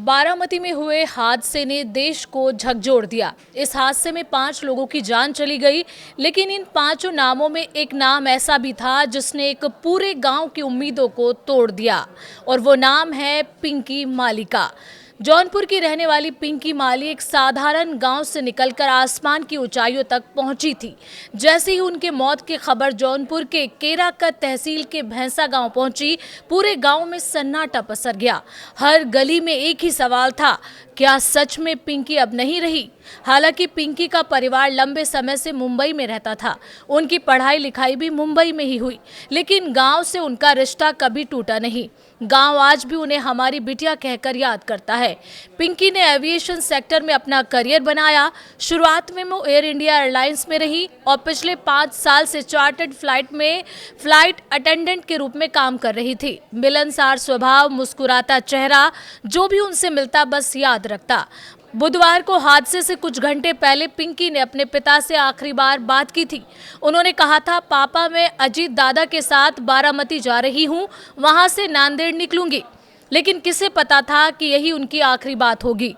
बारामती में हुए हादसे ने देश को झकझोर दिया। इस हादसे में 5 लोगों की जान चली गई, लेकिन इन 5 नामों में एक नाम ऐसा भी था जिसने एक पूरे गांव की उम्मीदों को तोड़ दिया, और वो नाम है पिंकी मालिका। जौनपुर की रहने वाली पिंकी माली एक साधारण गांव से निकलकर आसमान की ऊंचाइयों तक पहुंची थी। जैसे ही उनके मौत की खबर जौनपुर के केराकत तहसील के भैंसा गांव पहुंची, पूरे गांव में सन्नाटा पसर गया। हर गली में एक ही सवाल था, क्या सच में पिंकी अब नहीं रही? हालांकि पिंकी का परिवार लंबे समय से मुंबई में रहता था। उनकी पढ़ाई लिखाई भी मुंबई में ही हुई, लेकिन गांव से उनका रिश्ता कभी टूटा नहीं। गांव आज भी उन्हें हमारी बिटिया कहकर याद करता है। पिंकी ने एविएशन सेक्टर में अपना करियर बनाया। शुरुआत में वो एयर इंडिया एयरलाइंस में रही और पिछले 5 साल से चार्टर्ड फ्लाइट में फ्लाइट अटेंडेंट के रूप में काम कर रही थी। मिलनसार स्वभाव, मुस्कुराता चेहरा, जो भी उनसे मिलता बस याद रखता। बुधवार को हादसे से कुछ घंटे पहले पिंकी ने अपने पिता से आखिरी बार बात की थी। उन्होंने कहा था, पापा मैं अजीत दादा के साथ बारामती जा रही हूँ, वहां से नांदेड़ निकलूंगी। लेकिन किसे पता था कि यही उनकी आखिरी बात होगी।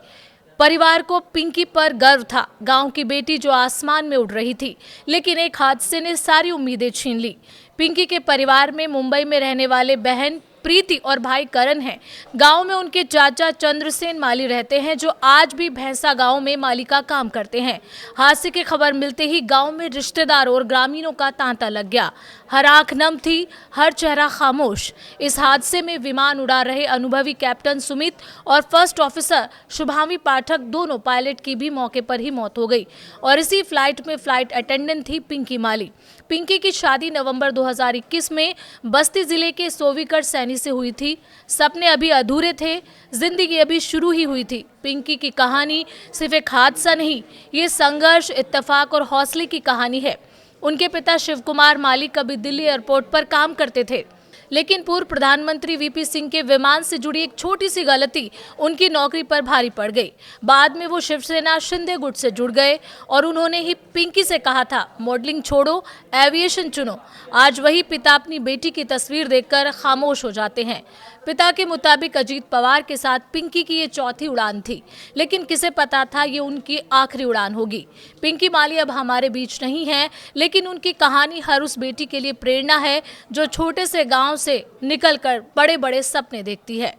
परिवार को पिंकी पर गर्व था, गांव की बेटी जो आसमान में उड़ रही थी। लेकिन एक हादसे ने सारी उम्मीदें छीन ली। पिंकी के परिवार में मुंबई में रहने वाले बहन प्रीति और भाई करण हैं। गांव में उनके चाचा चंद्रसेन माली रहते हैं, जो आज भी भैंसा गांव में माली का काम करते हैं। हादसे की खबर मिलते ही गांव में रिश्तेदारों और ग्रामीणों का तांता लग गया। हर आंख नम थी, हर चेहरा खामोश। इस हादसे में विमान उड़ा रहे अनुभवी कैप्टन सुमित और फर्स्ट ऑफिसर शुभांगी पाठक, दोनों पायलट की भी मौके पर ही मौत हो गई। और इसी फ्लाइट में फ्लाइट अटेंडेंट थी पिंकी माली। पिंकी की शादी नवंबर 2021 में बस्ती जिले के सोवीकर सैनी से हुई थी। सपने अभी अधूरे थे, जिंदगी अभी शुरू ही हुई थी। पिंकी की कहानी सिर्फ एक हादसा नहीं, ये संघर्ष, इत्तेफाक और हौसले की कहानी है। उनके पिता शिव कुमार माली कभी दिल्ली एयरपोर्ट पर काम करते थे, लेकिन पूर्व प्रधानमंत्री वीपी सिंह के विमान से जुड़ी एक छोटी सी गलती उनकी नौकरी पर भारी पड़ गई। बाद में वो शिवसेना शिंदे गुट से जुड़ गए और उन्होंने ही पिंकी से कहा था, मॉडलिंग छोड़ो, एविएशन चुनो। आज वही पिता अपनी बेटी की तस्वीर देखकर खामोश हो जाते हैं। पिता के मुताबिक अजीत पवार के साथ पिंकी की ये चौथी उड़ान थी, लेकिन किसे पता था ये उनकी आखिरी उड़ान होगी। पिंकी माली अब हमारे बीच नहीं है, लेकिन उनकी कहानी हर उस बेटी के लिए प्रेरणा है जो छोटे से गांव से निकलकर बड़े बड़े सपने देखती है।